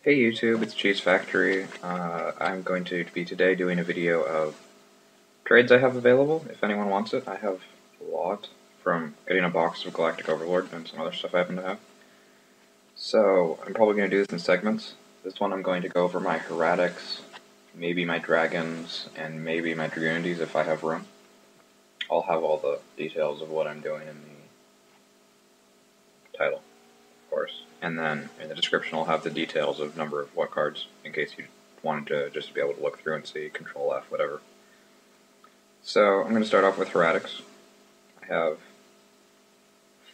Hey YouTube, it's Cheese Factory. I'm going to be today doing a video of trades I have available. If anyone wants it, I have a lot, from getting a box of Galactic Overlord and some other stuff I happen to have. So I'm probably going to do this in segments. This one I'm going to go over my hieratics, maybe my dragons, and maybe my Dragunities if I have room. I'll have all the details of what I'm doing in the title, of course. And then in the description I'll have the details of number of what cards, in case you wanted to just be able to look through and see, Control F, whatever. So I'm going to start off with hieratic. I have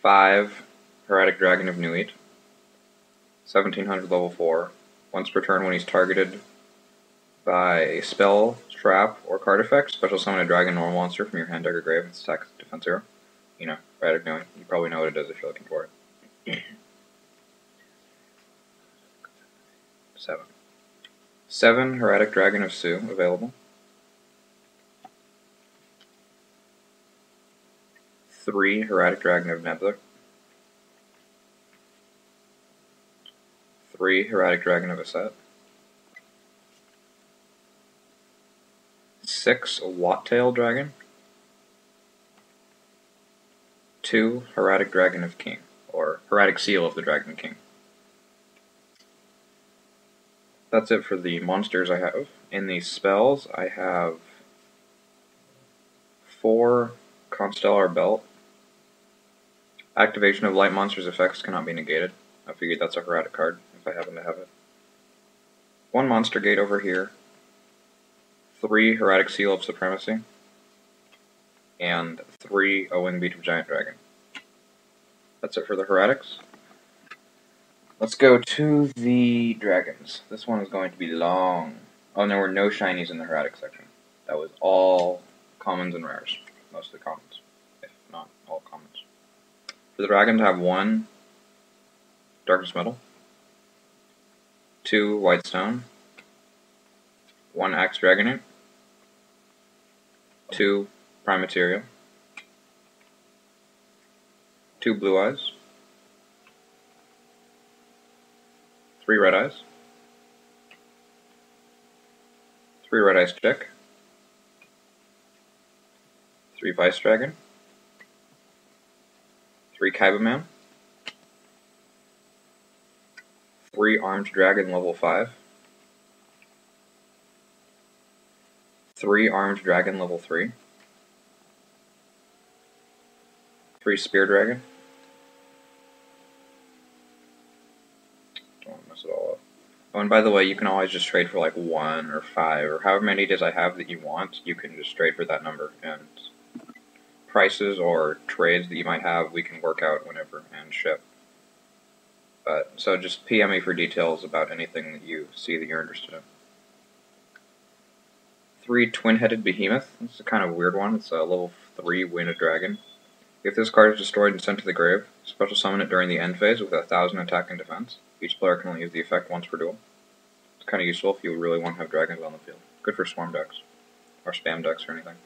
5 hieratic Dragon of Nuit, 1700 level 4. Once per turn when he's targeted by a spell, trap, or card effect, special summon a dragon normal monster from your hand, deck, or grave. It's attack defense 0. You know, hieratic Nuit. You probably know what it is if you're looking for it. 7 hieratic Dragon of Su available. 3 hieratic Dragon of Nebthet. 3 hieratic Dragon of Eset. 6 wattail Dragon. 2 hieratic Dragon of King, or hieratic Seal of the Dragon King. That's it for the monsters I have. In the spells, I have 4 constellar belt. Activation of light monsters' effects cannot be negated. I figured that's a hieratic card if I happen to have it. 1 monster gate over here. 3 hieratic Seal of Supremacy. And 3 a wingbeat of Giant Dragon. That's it for the hieratics. Let's go to the dragons. This one is going to be long. Oh, and there were no shinies in the hieratic section. That was all commons and rares. Mostly commons, if not all commons. For the dragons, I have 1 darkest metal, 2 white stone, 1 axe dragonite, 2 prime material, 2 blue eyes, 3 red eyes, 3 red eyes chick, 3 vice dragon, 3 kaiba man, 3 armed dragon level 5, 3 armed dragon level 3, 3 spear dragon. Don't want to mess it all up. Oh, and by the way, you can always just trade for like 1 or 5 or however many it is I have that you want. You can just trade for that number, and prices or trades that you might have we can work out whenever and ship. But so just PM me for details about anything that you see that you're interested in. 3 twin-headed behemoth. This is a kind of weird one. It's a level 3 winged dragon. If this card is destroyed and sent to the grave, special summon it during the end phase with 1000 attack and defense. Each player can only use the effect once per duel. It's kind of useful if you really want to have dragons on the field. Good for swarm decks, or spam decks, or anything.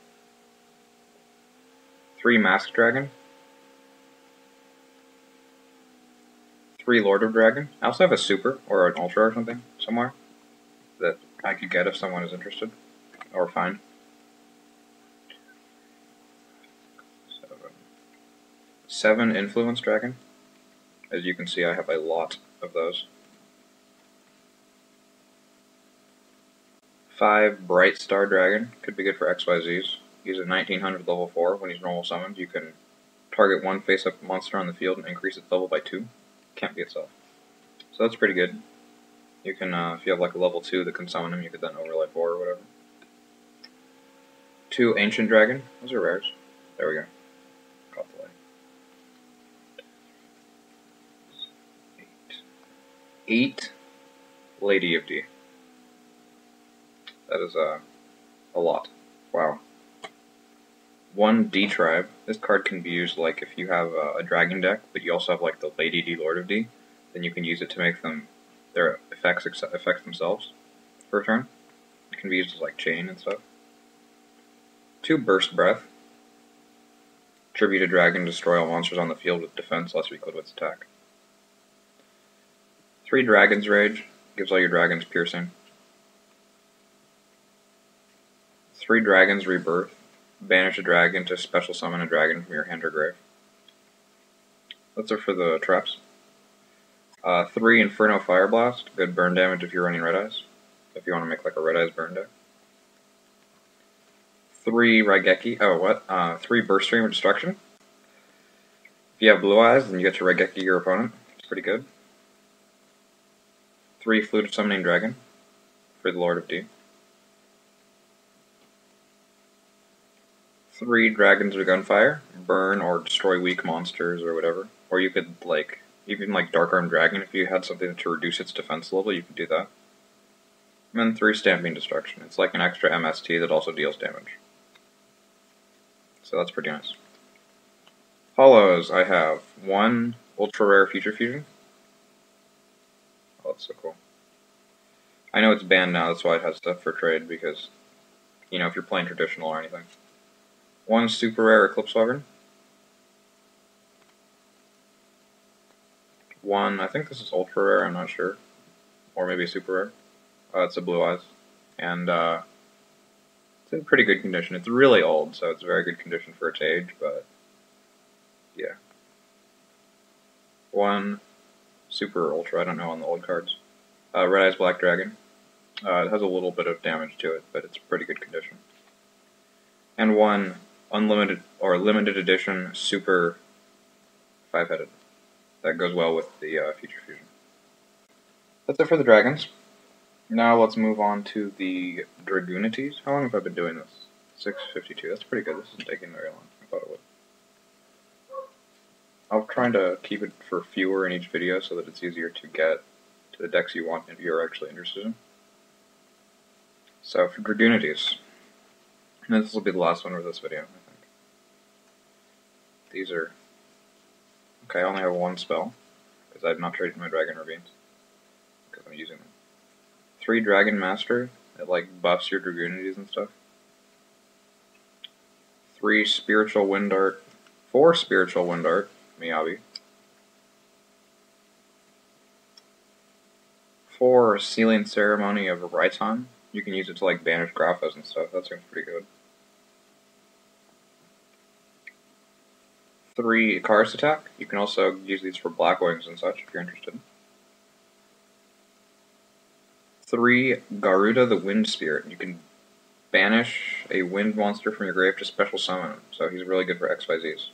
3 masked dragon. 3 Lord of Dragon. I also have a super, or an ultra or something, somewhere, that I could get if someone is interested, or find. 7 Influence Dragon. As you can see, I have a lot of those. 5 Bright Star Dragon. Could be good for XYZs. He's at 1900 level 4. When he's normal summoned, you can target 1 face-up monster on the field and increase its level by 2. Can't be itself. So that's pretty good. You can, if you have like a level 2 that can summon him, you could then overlay 4 or whatever. 2 Ancient Dragon. Those are rares. There we go. Caught the light. 8 Lady of D. That is a lot. Wow. 1 D-Tribe. This card can be used like if you have a dragon deck, but you also have like the Lady D, Lord of D, then you can use it to make them their effects affect themselves for a turn. It can be used as like chain and stuff. 2 Burst Breath. Tribute a dragon, destroy all monsters on the field with defense less or equal to its attack. 3 Dragon's Rage. Gives all your dragons piercing. 3 dragons rebirth. Banish a dragon to special summon a dragon from your hand or grave. That's it for the traps. 3 Inferno Fire Blast. Good burn damage if you're running Red Eyes. If you want to make like a Red Eyes burn deck. 3 Raigeki. 3 Burst Stream of Destruction. If you have Blue Eyes, then you get to Raigeki your opponent. It's pretty good. 3 Fluted Summoning Dragon for the Lord of D. 3 Dragons of Gunfire. Burn or destroy weak monsters or whatever. Or you could, like, even like Dark Arm Dragon, if you had something to reduce its defense level, you could do that. And then 3 Stamping Destruction. It's like an extra MST that also deals damage. So that's pretty nice. Hollows, I have 1 Ultra Rare Future Fusion. Oh, that's so cool. I know it's banned now, that's why it has stuff for trade, because, you know, if you're playing traditional or anything. 1 Super Rare Eclipse Wyvern. 1, I think this is Ultra Rare, I'm not sure. Or maybe Super Rare. It's a Blue Eyes. And, it's in pretty good condition. It's really old, so it's very good condition for its age, but yeah. 1 Super Ultra, I don't know on the old cards. Red Eyes Black Dragon. It has a little bit of damage to it, but it's pretty good condition. And 1 Unlimited or Limited Edition Super 5-headed. That goes well with the Future Fusion. That's it for the dragons. Now let's move on to the Dragunities. How long have I been doing this? 6:52. That's pretty good. This isn't taking very long. I thought it would. I'm trying to keep it for fewer in each video so that it's easier to get to the decks you want if you're actually interested in. So for Dragunities, and this will be the last one of this video, I think. These are... Okay, I only have 1 spell, because I've not traded my Dragon Ravines, because I'm using them. 3 Dragon Master, it like buffs your Dragunities and stuff. 3 Spiritual Wind Art, 4 Spiritual Wind Art, miyabi. 4 Sealing Ceremony of Raiton. You can use it to like banish Graphas and stuff, that seems pretty good. 3 Icarus Attack. You can also use these for Black Wings and such if you're interested. 3 Garuda the Wind Spirit. You can banish a wind monster from your grave to special summon him, so he's really good for XYZs.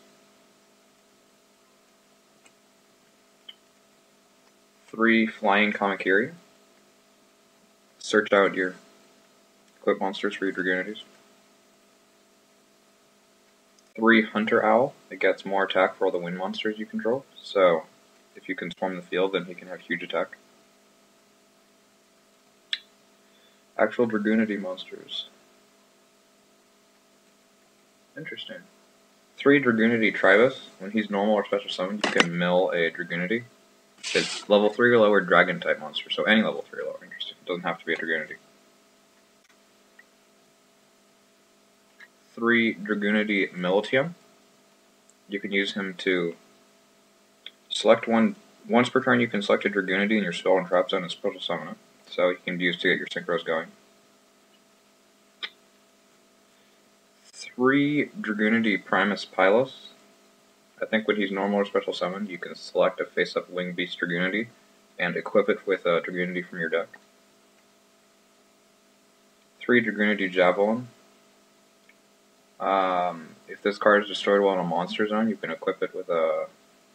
3 Flying Kamakiri. Search out your equip monsters for your Dragunities. 3 Hunter Owl. It gets more attack for all the wind monsters you control, so if you can swarm the field, then he can have huge attack. Actual Dragunity monsters. Interesting. 3 Dragunity Tribus. When he's normal or special summoned, you can mill a Dragunity. It's level 3 or lower dragon type monster, so any level 3 or lower. Interesting. It doesn't have to be a Dragunity. 3 Dragunity Militum. You can use him to select one. Once per turn, you can select a Dragunity in your spell and trap zone and special summon it. So he can be used to get your synchros going. 3 Dragunity Primus Pilus. I think when he's normal or special summoned, you can select a face-up wingbeat Dragunity and equip it with a Dragunity from your deck. 3 Dragunity Javelin. If this card is destroyed while in a monster zone, you can equip it with a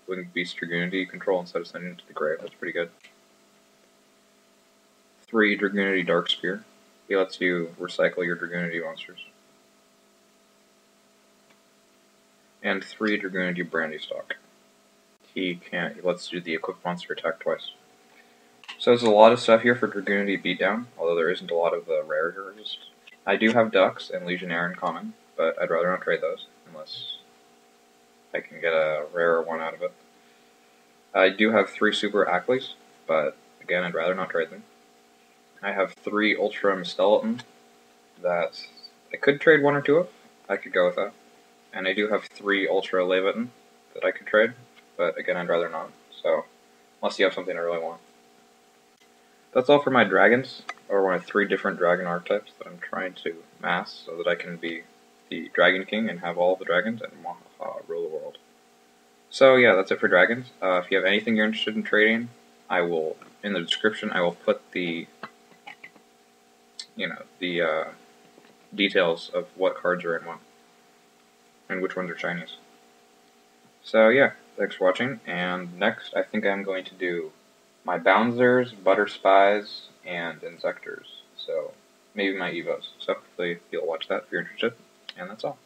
wingbeat Dragunity you control instead of sending it to the grave. That's pretty good. 3 Dragunity Darkspear. He lets you recycle your Dragunity monsters. And 3 Dragunity Brandistock. He lets you do the equipped monster attack twice. So there's a lot of stuff here for Dragunity Beatdown, although there isn't a lot of the rare heroes. I do have Ducks and Legionnaire in common, but I'd rather not trade those, unless I can get a rarer one out of it. I do have 3 Super Acklys, but again, I'd rather not trade them. I have 3 Ultra Skeleton that I could trade 1 or 2 of. I could go with that. And I do have 3 Ultra Leviathan that I could trade, but again, I'd rather not. So, unless you have something I really want. that's all for my dragons, or my 3 different dragon archetypes that I'm trying to mass so that I can be the Dragon King and have all the dragons and rule the world. So yeah, that's it for dragons. If you have anything you're interested in trading, I will, in the description, I will put the, details of what cards are in what, and which ones are Chinese. So yeah, thanks for watching, and next I think I'm going to do my Bouncers, Butter Spies, and Insectors. So maybe my Evos. So hopefully you'll watch that if you're interested, and that's all.